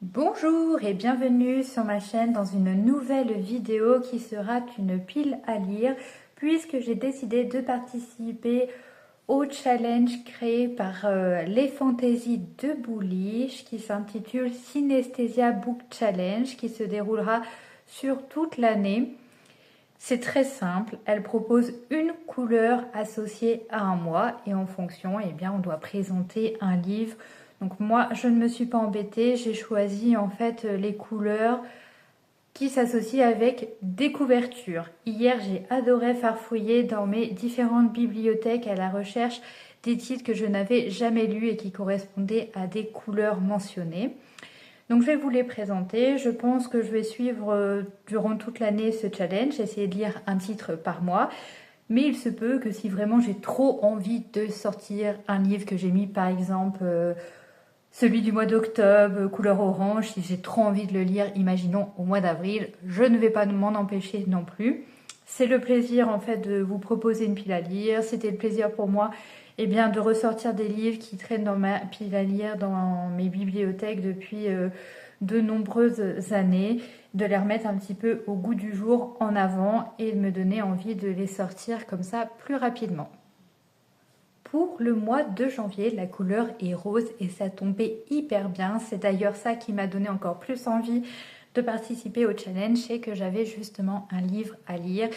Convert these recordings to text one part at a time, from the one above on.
Bonjour et bienvenue sur ma chaîne dans une nouvelle vidéo qui sera une pile à lire puisque j'ai décidé de participer au challenge créé par les fantaisies de Bouliche qui s'intitule Synesthesia Book Challenge qui se déroulera sur toute l'année. C'est très simple, elle propose une couleur associée à un mois et en fonction, eh bien, on doit présenter un livre. Donc moi, je ne me suis pas embêtée, j'ai choisi en fait les couleurs qui s'associent avec des couvertures. Hier, j'ai adoré farfouiller dans mes différentes bibliothèques à la recherche des titres que je n'avais jamais lus et qui correspondaient à des couleurs mentionnées. Donc je vais vous les présenter. Je pense que je vais suivre durant toute l'année ce challenge, essayer de lire un titre par mois. Mais il se peut que si vraiment j'ai trop envie de sortir un livre que j'ai mis par exemple celui du mois d'octobre, couleur orange, si j'ai trop envie de le lire, imaginons au mois d'avril, je ne vais pas m'en empêcher non plus. C'est le plaisir en fait de vous proposer une pile à lire. C'était le plaisir pour moi de ressortir des livres qui traînent dans ma pile à lire, dans mes bibliothèques depuis de nombreuses années, de les remettre un petit peu au goût du jour en avant et de me donner envie de les sortir comme ça plus rapidement. Pour le mois de janvier, la couleur est rose et ça tombait hyper bien. C'est d'ailleurs ça qui m'a donné encore plus envie de participer au challenge, c'est que j'avais justement un livre à lire.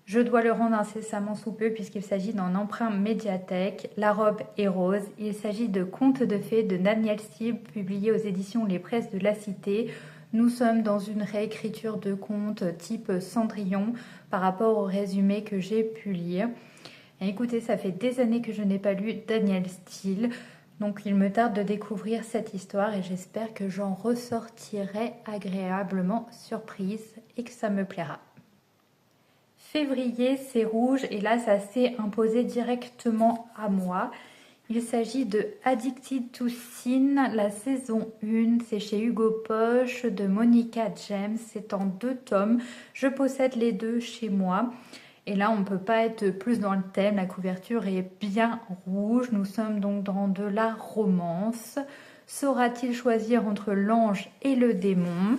Je dois le rendre incessamment sous peu puisqu'il s'agit d'un emprunt médiathèque. La robe est rose. Il s'agit de Contes de fées de Daniel Steele, publié aux éditions Les Presses de la Cité. Nous sommes dans une réécriture de contes type Cendrillon par rapport au résumé que j'ai pu lire. Et écoutez, ça fait des années que je n'ai pas lu Daniel Steele, donc il me tarde de découvrir cette histoire et j'espère que j'en ressortirai agréablement surprise et que ça me plaira. Février, c'est rouge et là, ça s'est imposé directement à moi. Il s'agit de Addicted to Sin, la saison 1, c'est chez Hugo Poche, de Monica James, c'est en 2 tomes. Je possède les deux chez moi. Et là, on ne peut pas être plus dans le thème, la couverture est bien rouge. Nous sommes donc dans de la romance. Saura-t-il choisir entre l'ange et le démon ?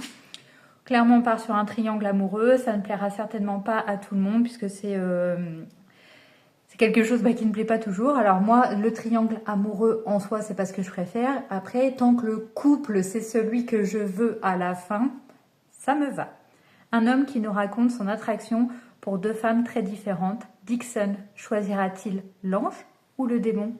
Clairement, on part sur un triangle amoureux. Ça ne plaira certainement pas à tout le monde puisque c'est quelque chose qui ne plaît pas toujours. Alors moi, le triangle amoureux en soi, c'est pas ce que je préfère. Après, tant que le couple, c'est celui que je veux à la fin, ça me va. Un homme qui nous raconte son attraction pour 2 femmes très différentes. Dixon choisira-t-il l'ange ou le démon ?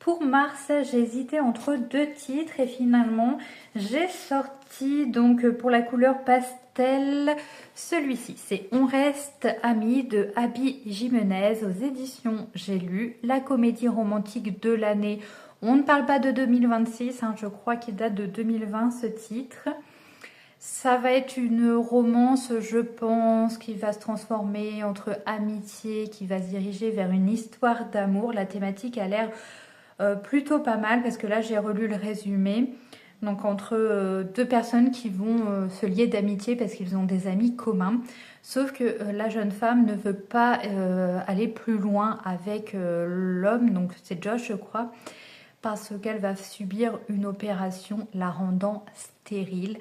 Pour mars, j'ai hésité entre 2 titres et finalement j'ai sorti donc pour la couleur pastel celui-ci. C'est On reste amis de Abby Jimenez aux éditions J'ai lu, la comédie romantique de l'année. On ne parle pas de 2026, je crois qu'il date de 2020 ce titre. Ça va être une romance, je pense, qui va se transformer entre amitié, qui va se diriger vers une histoire d'amour. La thématique a l'air plutôt pas mal parce que là j'ai relu le résumé. Donc entre 2 personnes qui vont se lier d'amitié parce qu'ils ont des amis communs. Sauf que la jeune femme ne veut pas aller plus loin avec l'homme, donc c'est Josh je crois, parce qu'elle va subir une opération la rendant stérile.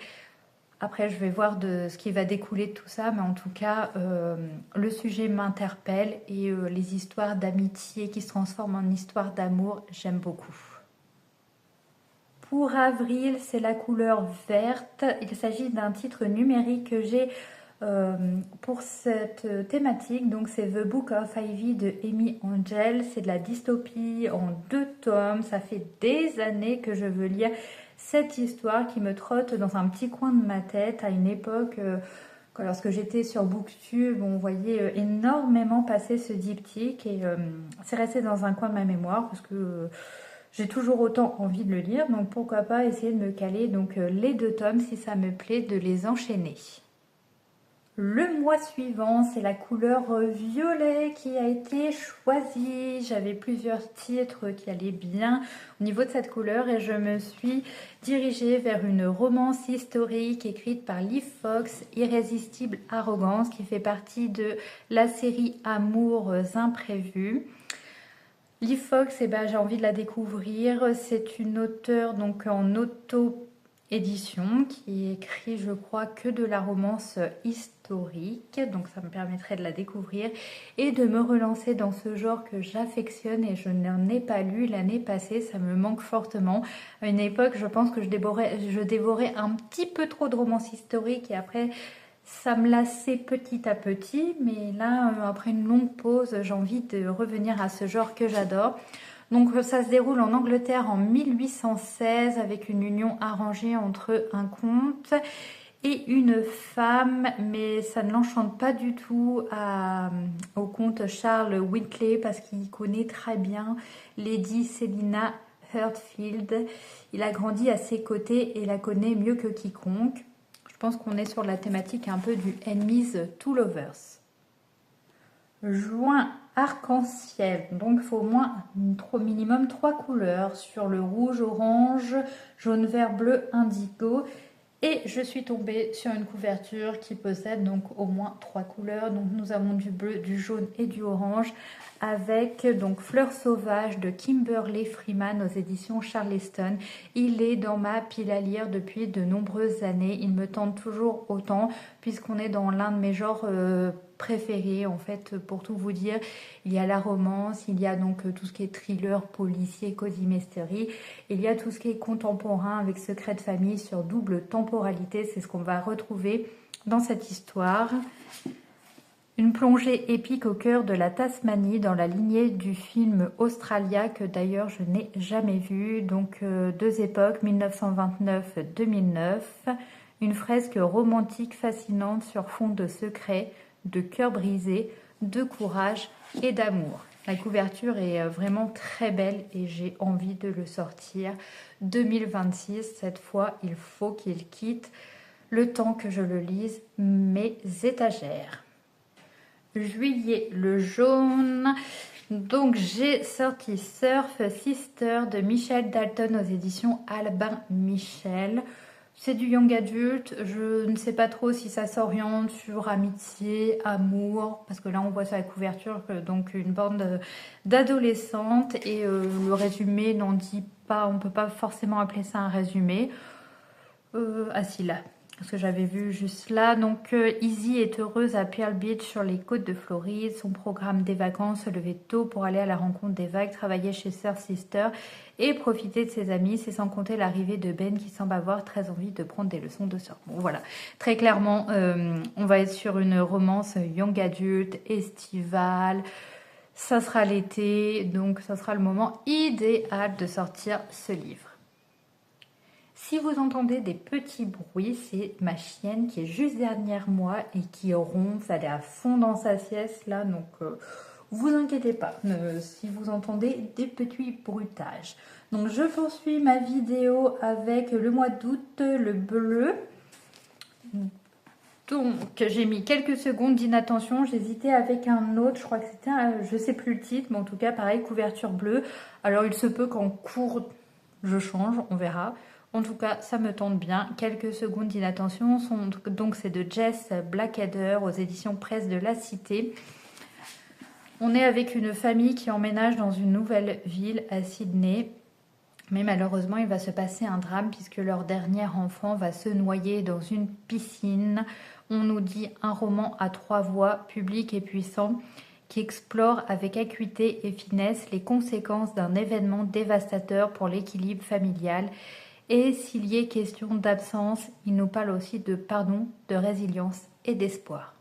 Après, je vais voir de ce qui va découler de tout ça, mais en tout cas, le sujet m'interpelle et les histoires d'amitié qui se transforment en histoires d'amour, j'aime beaucoup. Pour avril, c'est la couleur verte. Il s'agit d'un titre numérique que j'ai pour cette thématique. Donc, c'est The Book of Ivy de Amy Angel. C'est de la dystopie en 2 tomes. Ça fait des années que je veux lire cette histoire qui me trotte dans un petit coin de ma tête à une époque lorsque j'étais sur Booktube, on voyait énormément passer ce diptyque et c'est resté dans un coin de ma mémoire parce que j'ai toujours autant envie de le lire, donc pourquoi pas essayer de me caler donc les 2 tomes si ça me plaît de les enchaîner. Le mois suivant, c'est la couleur violet qui a été choisie. J'avais plusieurs titres qui allaient bien au niveau de cette couleur et je me suis dirigée vers une romance historique écrite par Liv Fox, Irrésistible Arrogance, qui fait partie de la série Amours imprévus. Liv Fox, j'ai envie de la découvrir. C'est une auteure donc en auto édition qui écrit, je crois, que de la romance historique. Donc ça me permettrait de la découvrir et de me relancer dans ce genre que j'affectionne et je n'en ai pas lu l'année passée. Ça me manque fortement. À une époque, je pense que je dévorais un petit peu trop de romance historique et après ça me lassait petit à petit. Mais là, après une longue pause, j'ai envie de revenir à ce genre que j'adore. Donc ça se déroule en Angleterre en 1816 avec une union arrangée entre un comte et une femme, mais ça ne l'enchante pas du tout au comte Charles Whitley parce qu'il connaît très bien Lady Selina Hertfield. Il a grandi à ses côtés et la connaît mieux que quiconque. Je pense qu'on est sur la thématique un peu du Enemies to Lovers. Juin arc-en-ciel, donc il faut au moins minimum 3 couleurs sur le rouge, orange, jaune, vert, bleu, indigo. Et je suis tombée sur une couverture qui possède donc au moins 3 couleurs. Donc nous avons du bleu, du jaune et du orange avec donc Fleurs sauvages de Kimberly Freeman aux éditions Charleston. Il est dans ma pile à lire depuis de nombreuses années. Il me tente toujours autant puisqu'on est dans l'un de mes genres préférés en fait, pour tout vous dire. Il y a la romance, il y a donc tout ce qui est thriller, policier, cozy mystery. Il y a tout ce qui est contemporain avec secret de famille sur double temporalité. C'est ce qu'on va retrouver dans cette histoire. Une plongée épique au cœur de la Tasmanie dans la lignée du film Australia que d'ailleurs je n'ai jamais vu. Donc 2 époques, 1929-2009. Une fresque romantique fascinante sur fond de secrets, de cœur brisé, de courage et d'amour. La couverture est vraiment très belle et j'ai envie de le sortir. 2026, cette fois, il faut qu'il quitte le temps que je le lise mes étagères. Juillet, le jaune. Donc j'ai sorti Surf Sister de Michel Dalton aux éditions Albin Michel. C'est du young adulte, je ne sais pas trop si ça s'oriente sur amitié, amour, parce que là on voit sur la couverture donc une bande d'adolescentes et le résumé n'en dit pas, on ne peut pas forcément appeler ça un résumé. Ah si, là, parce que j'avais vu juste là. Donc Izzy est heureuse à Pearl Beach sur les côtes de Floride. Son programme des vacances, se lever tôt pour aller à la rencontre des vagues, travailler chez Surf Sister et profiter de ses amis. C'est sans compter l'arrivée de Ben qui semble avoir très envie de prendre des leçons de surf. Bon voilà, très clairement, on va être sur une romance young adulte, estivale. Ça sera l'été, donc ça sera le moment idéal de sortir ce livre. Si vous entendez des petits bruits, c'est ma chienne qui est juste derrière moi et qui ronfle, elle est à fond dans sa sieste là, donc vous inquiétez pas si vous entendez des petits bruitages. Donc je poursuis ma vidéo avec le mois d'août, le bleu. Donc j'ai mis quelques secondes d'inattention, j'hésitais avec un autre, je crois que c'était, je sais plus le titre, mais en tout cas pareil, couverture bleue. Alors il se peut qu'en cours je change, on verra. En tout cas, ça me tente bien. Quelques secondes d'inattention. Donc, c'est de Jess Blackadder aux éditions Presse de la Cité. On est avec une famille qui emménage dans une nouvelle ville à Sydney. Mais malheureusement, il va se passer un drame puisque leur dernier enfant va se noyer dans une piscine. On nous dit un roman à 3 voix, public et puissant, qui explore avec acuité et finesse les conséquences d'un événement dévastateur pour l'équilibre familial. Et s'il y est question d'absence, il nous parle aussi de pardon, de résilience et d'espoir.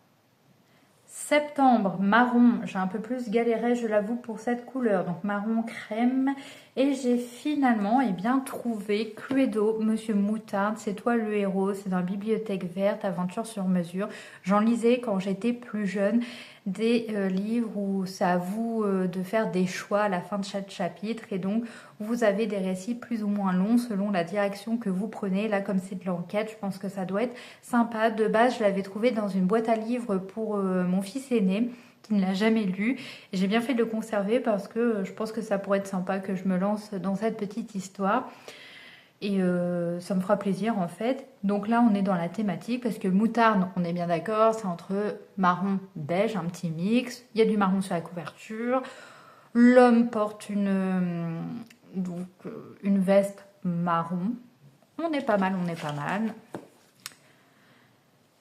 Septembre, marron, j'ai un peu plus galéré, je l'avoue, pour cette couleur, donc marron crème. Et j'ai finalement trouvé Cluedo, Monsieur Moutarde, c'est toi le héros, c'est dans la bibliothèque verte, aventure sur mesure. J'en lisais quand j'étais plus jeune, des livres où c'est à vous de faire des choix à la fin de chaque chapitre. Et donc, vous avez des récits plus ou moins longs selon la direction que vous prenez. Là, comme c'est de l'enquête, je pense que ça doit être sympa. De base, je l'avais trouvé dans une boîte à livres pour mon fils aîné, qui ne l'a jamais lu. Et j'ai bien fait de le conserver parce que je pense que ça pourrait être sympa que je me lance dans cette petite histoire. Et ça me fera plaisir en fait. Donc là on est dans la thématique parce que moutarde, on est bien d'accord, c'est entre marron beige, un petit mix. Il y a du marron sur la couverture. L'homme porte une veste marron. On est pas mal, on est pas mal.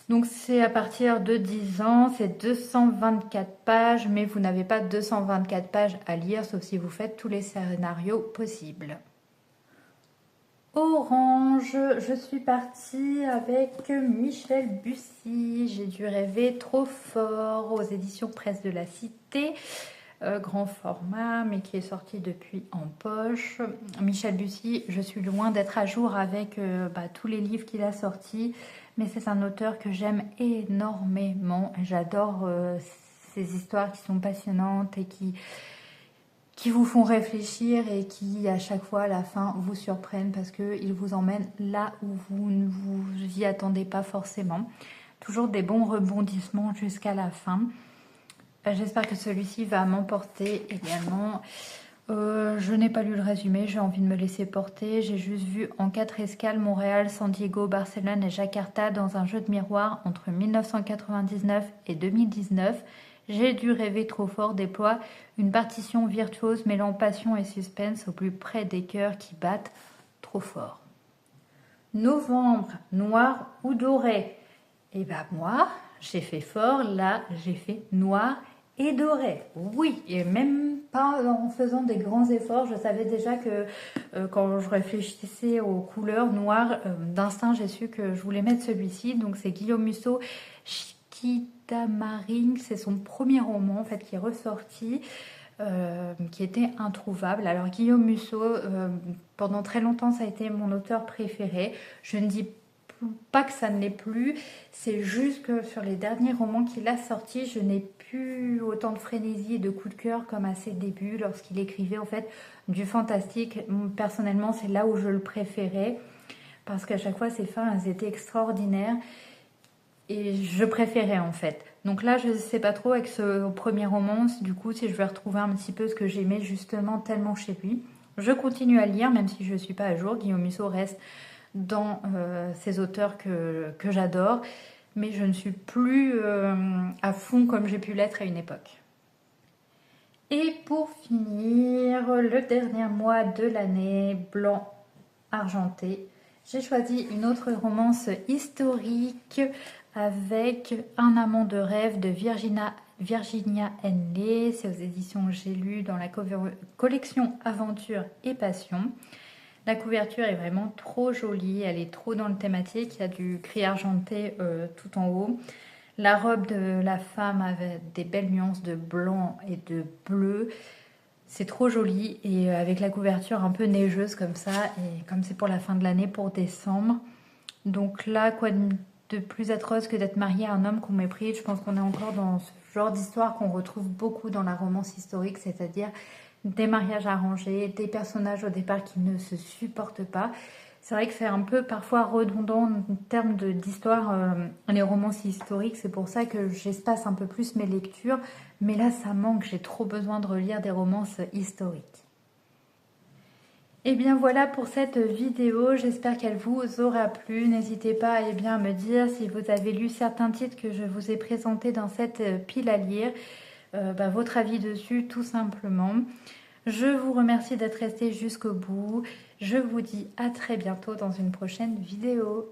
Donc c'est à partir de 10 ans, c'est 224 pages, mais vous n'avez pas 224 pages à lire, sauf si vous faites tous les scénarios possibles. Orange, je suis partie avec Michel Bussy. J'ai dû rêver trop fort aux éditions Presse de la Cité. Grand format, mais qui est sorti depuis en poche. Michel Bussy, je suis loin d'être à jour avec tous les livres qu'il a sortis, mais c'est un auteur que j'aime énormément. J'adore ces histoires qui sont passionnantes et qui vous font réfléchir et qui, à chaque fois, à la fin, vous surprennent parce qu'ils vous emmènent là où vous ne vous y attendez pas forcément. Toujours des bons rebondissements jusqu'à la fin. J'espère que celui-ci va m'emporter également. Je n'ai pas lu le résumé, j'ai envie de me laisser porter. J'ai juste vu en 4 escales Montréal, San Diego, Barcelone et Jakarta dans un jeu de miroir entre 1999 et 2019. J'ai dû rêver trop fort déploie une partition virtuose mêlant passion et suspense au plus près des cœurs qui battent trop fort. Novembre, noir ou doré? Et ben moi, j'ai fait fort, là j'ai fait noir et doré. Oui, et même pas en faisant des grands efforts. Je savais déjà que quand je réfléchissais aux couleurs noires, d'instinct j'ai su que je voulais mettre celui-ci. Donc c'est Guillaume Musso, Marine, c'est son premier roman en fait qui est ressorti, qui était introuvable. Alors Guillaume Musso, pendant très longtemps ça a été mon auteur préféré. Je ne dis pas que ça ne l'est plus, c'est juste que sur les derniers romans qu'il a sortis, je n'ai plus autant de frénésie et de coup de cœur comme à ses débuts lorsqu'il écrivait en fait du fantastique. Personnellement, c'est là où je le préférais parce qu'à chaque fois ses fins elles étaient extraordinaires et je préférais en fait. Donc là, je ne sais pas trop avec ce premier roman, du coup, si je vais retrouver un petit peu ce que j'aimais justement tellement chez lui. Je continue à lire, même si je ne suis pas à jour. Guillaume Musso reste dans ces auteurs que j'adore, mais je ne suis plus à fond comme j'ai pu l'être à une époque. Et pour finir, le dernier mois de l'année, blanc argenté, j'ai choisi une autre romance historique avec Un amant de rêve de Virginia Henley. C'est aux éditions J'ai lu dans la collection Aventure et Passion. La couverture est vraiment trop jolie, elle est trop dans le thématique, il y a du gris argenté tout en haut. La robe de la femme avec des belles nuances de blanc et de bleu, c'est trop joli et avec la couverture un peu neigeuse comme ça, et comme c'est pour la fin de l'année, pour décembre. Donc là, quoi de plus atroce que d'être marié à un homme qu'on méprise? Je pense qu'on est encore dans ce genre d'histoire qu'on retrouve beaucoup dans la romance historique, c'est-à-dire des mariages arrangés, des personnages au départ qui ne se supportent pas. C'est vrai que c'est un peu parfois redondant en termes d'histoire, les romances historiques. C'est pour ça que j'espace un peu plus mes lectures. Mais là, ça manque. J'ai trop besoin de relire des romances historiques. Et bien voilà pour cette vidéo. J'espère qu'elle vous aura plu. N'hésitez pas à me dire si vous avez lu certains titres que je vous ai présentés dans cette pile à lire. Votre avis dessus tout simplement. Je vous remercie d'être resté jusqu'au bout. Je vous dis à très bientôt dans une prochaine vidéo.